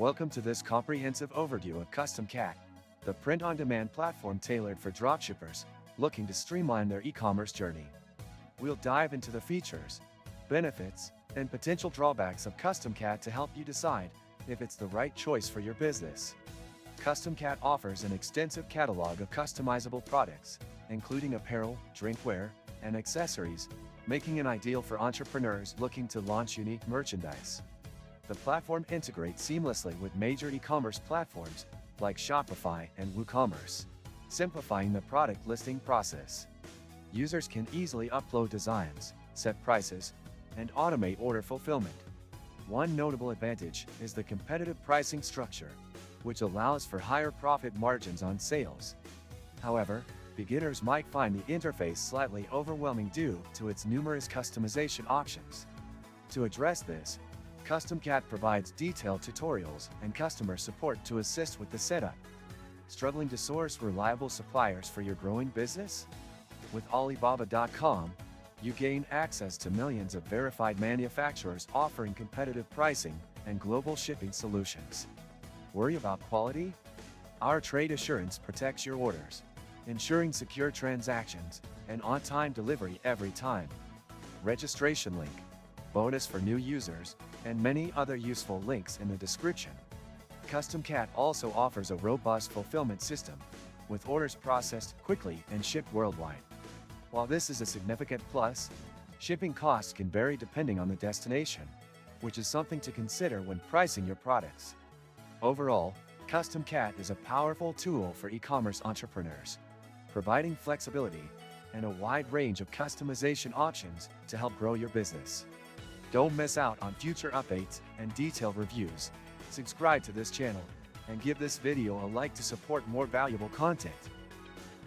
Welcome to this comprehensive overview of CustomCat, the print-on-demand platform tailored for dropshippers looking to streamline their e-commerce journey. We'll dive into the features, benefits, and potential drawbacks of CustomCat to help you decide if it's the right choice for your business. CustomCat offers an extensive catalog of customizable products, including apparel, drinkware, and accessories, making it ideal for entrepreneurs looking to launch unique merchandise. The platform integrates seamlessly with major e-commerce platforms like Shopify and WooCommerce, simplifying the product listing process. Users can easily upload designs, set prices, and automate order fulfillment. One notable advantage is the competitive pricing structure, which allows for higher profit margins on sales. However, beginners might find the interface slightly overwhelming due to its numerous customization options. To address this, CustomCat provides detailed tutorials and customer support to assist with the setup. Struggling to source reliable suppliers for your growing business? With Alibaba.com, you gain access to millions of verified manufacturers offering competitive pricing and global shipping solutions. Worry about quality? Our trade assurance protects your orders, ensuring secure transactions and on-time delivery every time. Registration link, bonus for new users, and many other useful links in the description. CustomCat also offers a robust fulfillment system, with orders processed quickly and shipped worldwide. While this is a significant plus, shipping costs can vary depending on the destination, which is something to consider when pricing your products. Overall, CustomCat is a powerful tool for e-commerce entrepreneurs, providing flexibility and a wide range of customization options to help grow your business. Don't miss out on future updates and detailed reviews. Subscribe to this channel and give this video a like to support more valuable content.